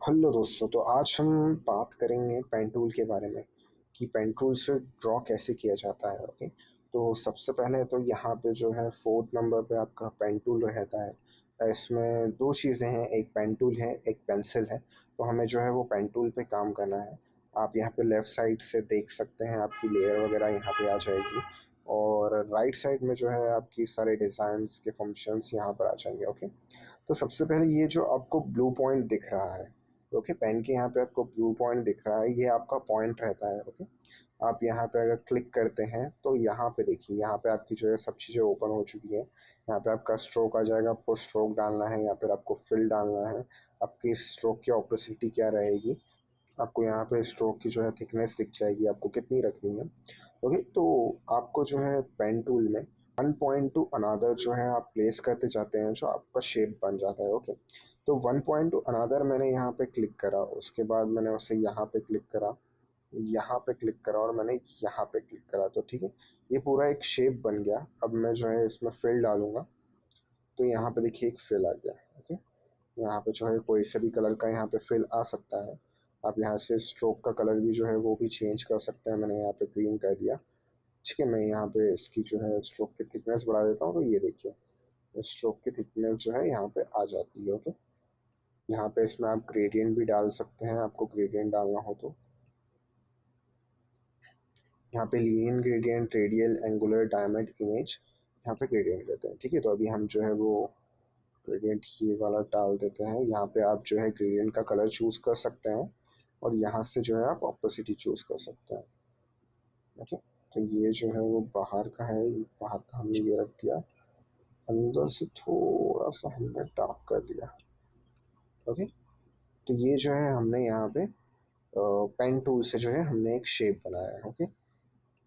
Hello दोस्तों, तो आज हम बात करेंगे पेन टूल के बारे में कि पेन टूल से ड्रॉ कैसे किया जाता है। ओके, तो सबसे पहले तो यहाँ पे जो है फोर्थ नंबर पे आपका पेन टूल रहता है। इसमें दो चीज़ें हैं, एक पेन टूल है, एक पेंसिल है। तो हमें जो है वो पेन टूल पे काम करना है। आप यहाँ पे लेफ़्ट साइड से देख सकते हैं, आपकी लेयर वगैरह यहाँ पे आ जाएगी, और राइट साइड में जो है आपकी सारे डिज़ाइंस के फंक्शंस यहाँ पर आ जाएंगे। ओके, तो सबसे पहले ये जो आपको ब्लू पॉइंट दिख रहा है, ओके, पेन के यहाँ पे आपको ब्लू पॉइंट दिख रहा है, ये आपका पॉइंट रहता है। ओके, आप यहाँ पे अगर क्लिक करते हैं तो यहाँ पे देखिए, यहाँ पे आपकी जो है सब चीज़ें ओपन हो चुकी है। यहाँ पे आपका स्ट्रोक आ जाएगा, आपको स्ट्रोक डालना है, या फिर आपको फिल डालना है। आपकी स्ट्रोक की ऑपोसिटी क्या रहेगी, आपको यहाँ पे स्ट्रोक की जो है थिकनेस दिख जाएगी, आपको कितनी रखनी है। ओके, तो आपको जो है पेन टूल में वन पॉइंट टू अनादर जो है आप प्लेस करते जाते हैं, जो आपका शेप बन जाता है। ओके, तो वन पॉइंट टू अनादर मैंने यहाँ पे क्लिक करा, उसके बाद मैंने उसे यहाँ पे क्लिक करा, यहाँ पे क्लिक करा, और मैंने यहाँ पे क्लिक करा, तो ठीक है, ये पूरा एक शेप बन गया। अब मैं जो है इसमें फिल डालूंगा, तो यहाँ पे देखिए एक फिल आ गया। ओके, यहाँ पे जो है कोई से भी कलर का यहाँ पे फिल आ सकता है। आप यहाँ से स्ट्रोक का कलर भी जो है वो भी चेंज कर सकते हैं। मैंने यहाँ पे ग्रीन कर दिया। ठीक है, मैं यहाँ पे इसकी जो है स्ट्रोक की थिकनेस बढ़ा देता हूँ, तो ये देखिए स्ट्रोक की थिकनेस जो है यहाँ पे आ जाती है। ओके, यहाँ पे इसमें आप ग्रेडियंट भी डाल सकते हैं, आपको ग्रेडियंट डालना हो तो। यहाँ पे linear gradient, radial, angular, diamond, image, यहाँ पे ग्रेडियंट रहते हैं। ठीक है, तो अभी हम जो है वो ग्रेडियंट ये वाला डाल देते हैं। यहाँ पे आप जो है ग्रेडियंट का कलर चूज़ कर सकते हैं, और यहाँ से जो है आप ऑपोसिटी चूज़ कर सकते हैं। ओके, तो ये जो है वो बाहर का है, बाहर का हमने ये रख दिया, अंदर से थोड़ा सा हमने डार्क कर दिया। ओके, तो ये जो है हमने यहाँ पे पेन टूल से जो है हमने एक शेप बनाया है। ओके,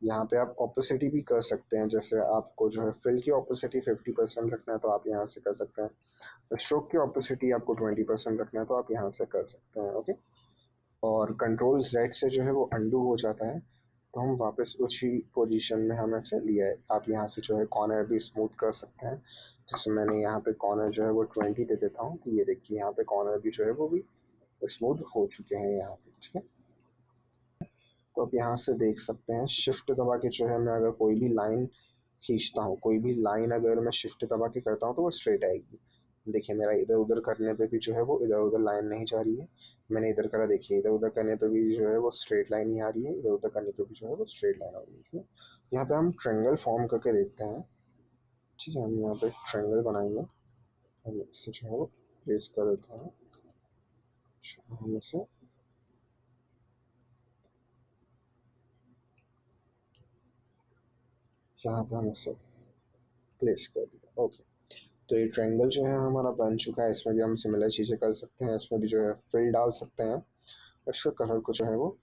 यहाँ पे आप ऑपोसिटी भी कर सकते हैं, जैसे आपको जो है फिल की ऑपोसिटी 50% रखना है तो आप यहाँ से कर सकते हैं। स्ट्रोक की ऑपोसिटी आपको 20% रखना है तो आप यहाँ से कर सकते हैं। ओके, और कंट्रोल जेड से जो है वो अंडू हो जाता है, तो हम वापस उसी पोजीशन में हमें से लिया है। आप यहाँ से जो है कॉर्नर भी स्मूथ कर सकते हैं, जैसे मैंने यहाँ पे कॉर्नर जो है वो 20 दे देता हूँ, तो ये देखिए यहाँ पे कॉर्नर भी जो है वो भी स्मूथ हो चुके हैं यहाँ पे। ठीक है, तो आप यहाँ से देख सकते हैं, शिफ्ट दबा के जो है मैं अगर कोई भी लाइन खींचता हूँ, कोई भी लाइन अगर मैं शिफ्ट दबा के करता हूँ तो वो स्ट्रेट आएगी। देखिए मेरा इधर उधर करने पे भी जो है वो इधर उधर लाइन नहीं जा रही है। मैंने इधर करा, देखिए इधर उधर करने पे भी जो है वो स्ट्रेट लाइन ही आ रही है, इधर उधर करने पे भी जो है वो स्ट्रेट लाइन आ रही है। ठीक है, यहाँ पे हम ट्रायंगल फॉर्म करके देखते हैं। ठीक है, हम यहाँ पे ट्रायंगल बनाएंगे, हम इसे जो है वो प्लेस कर देते हैं। हम इसे यहाँ पे हम इसे प्लेस कर दिया। ओके, तो ये ट्रायंगल जो है हमारा बन चुका है। इसमें भी हम सिमिलर चीज़ें कर सकते हैं, इसमें भी जो है फिल डाल सकते हैं, इसका कलर को जो है वो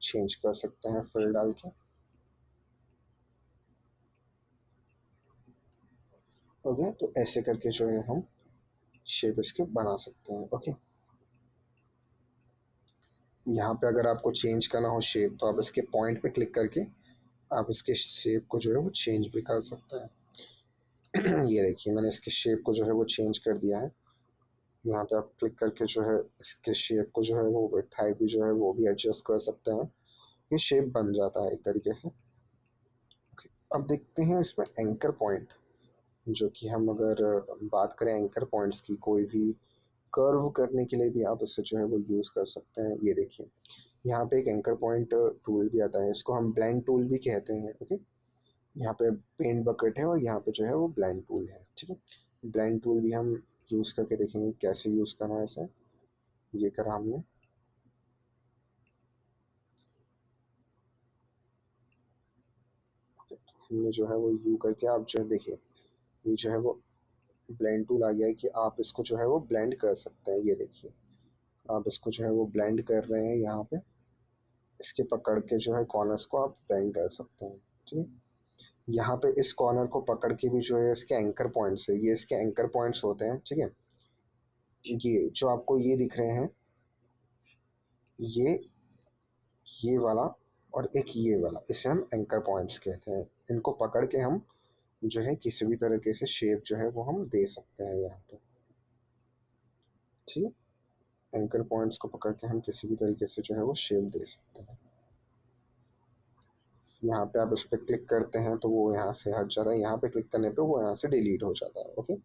चेंज कर सकते हैं फिल डाल के। ओके, तो ऐसे करके जो है हम शेप इसके बना सकते हैं। ओके, यहाँ पे अगर आपको चेंज करना हो शेप, तो आप इसके पॉइंट पे क्लिक करके आप इसके शेप को जो है वो चेंज भी कर सकते हैं। ये देखिए मैंने इसके शेप को जो है वो चेंज कर दिया है। यहाँ पे आप क्लिक करके जो है इसके शेप को जो है वो विड्थ हाइट भी जो है वो भी एडजस्ट कर सकते हैं। ये शेप बन जाता है एक तरीके से। ओके, अब देखते हैं इसमें एंकर पॉइंट, जो कि हम अगर बात करें एंकर पॉइंट्स की, कोई भी कर्व करने के लिए भी आप इससे जो है वो यूज़ कर सकते हैं। ये देखिए यहाँ पे एक एंकर पॉइंट टूल भी आता है, इसको हम ब्लेंड टूल भी कहते हैं। ओके, यहाँ पे पेंट बकेट है, और यहाँ पे जो है वो ब्लेंड टूल है। ठीक है, ब्लेंड टूल भी हम यूज़ करके देखेंगे कैसे यूज़ करना है इसे। ये करा हमने। हमने जो है वो यू करके, आप जो है देखिए ये जो है वो ब्लेंड टूल आ गया है, कि आप इसको जो है वो ब्लेंड कर सकते हैं। ये देखिए आप इसको जो है वो ब्लेंड कर रहे हैं, यहाँ पे इसके पकड़ के जो है कॉर्नर्स को आप ब्लेंड कर सकते हैं। ठीक है, यहाँ पे इस कॉर्नर को पकड़ के भी जो है इसके एंकर पॉइंट्स है, ये इसके एंकर पॉइंट्स होते हैं। ठीक है, ये जो आपको ये दिख रहे हैं, ये ये वाला और एक ये वाला, इसे हम एंकर पॉइंट्स कहते हैं। इनको पकड़ के हम जो है किसी भी तरीके से शेप जो है वो हम दे सकते हैं यहाँ पे। ठीक है, एंकर पॉइंट्स को पकड़ के हम किसी भी तरीके से जो है वो शेप दे सकते हैं। यहाँ पे आप इस पर क्लिक करते हैं तो वो यहाँ से हट जाता है, यहाँ पे क्लिक करने पे वो यहाँ से डिलीट हो जाता है। ओके,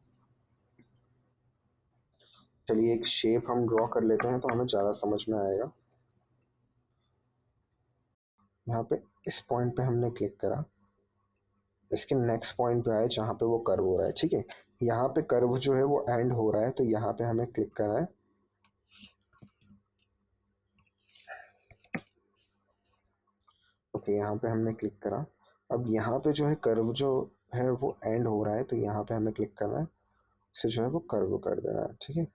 चलिए एक शेप हम ड्रॉ कर लेते हैं तो हमें ज़्यादा समझ में आएगा। यहाँ पे इस पॉइंट पे हमने क्लिक करा, इसके नेक्स्ट पॉइंट पे आए जहाँ पे वो कर्व हो रहा है। ठीक है, यहाँ पे कर्व जो है वो एंड हो रहा है तो यहाँ पे हमें क्लिक करना है। ओके, यहाँ पे हमने क्लिक करा। अब यहाँ पे जो है कर्व जो है वो एंड हो रहा है तो यहाँ पे हमें क्लिक करना है, इसे जो है वो कर्व कर देना है। ठीक है,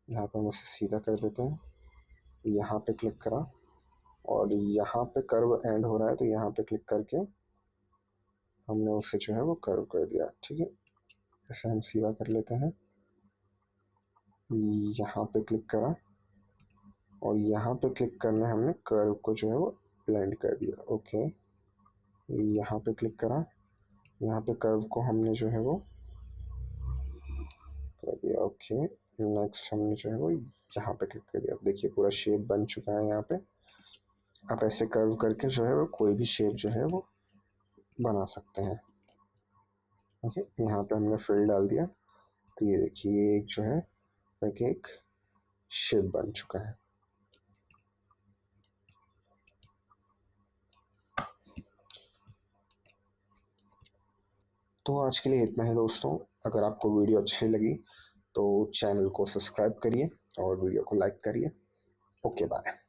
यहाँ पे हम इसे सीधा कर देते हैं, यहाँ पे क्लिक करा और यहाँ पे कर्व एंड हो रहा है तो यहाँ पे क्लिक करके हमने उसे जो है वो कर्व कर दिया। ठीक है, ऐसे हम सीधा कर लेते हैं, यहाँ पे क्लिक करा और यहाँ पे क्लिक करने हमने कर्व को जो है वो ब्लेंड कर दिया। ओके, यहाँ पे क्लिक करा, यहाँ पे कर्व को हमने जो है वो कर दिया। ओके, नेक्स्ट हमने जो है वो यहाँ पे क्लिक कर दिया। देखिए पूरा शेप बन चुका है। यहाँ पे आप ऐसे कर्व करके जो है वो कोई भी शेप जो है वो बना सकते हैं। ओके, यहाँ पे हमने फिल डाल दिया तो ये देखिए एक जो है एक शेप बन चुका है। तो आज के लिए इतना है दोस्तों। अगर आपको वीडियो अच्छी लगी तो चैनल को सब्सक्राइब करिए और वीडियो को लाइक करिए। Okay, bye.